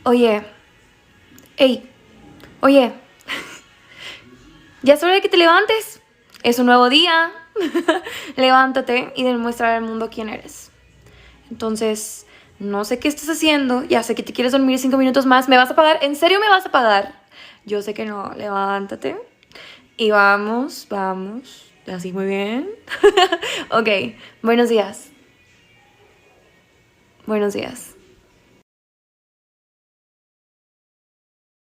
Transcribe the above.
Oye, hey, oye, ya es hora de que te levantes. Es un nuevo día. Levántate y demuestra al mundo quién eres. Entonces, no sé qué estás haciendo. Ya sé que te quieres dormir 5 minutos más. ¿Me vas a pagar? ¿En serio me vas a pagar? Yo sé que no. Levántate. Y vamos, vamos. Así muy bien. Ok, buenos días. Buenos días.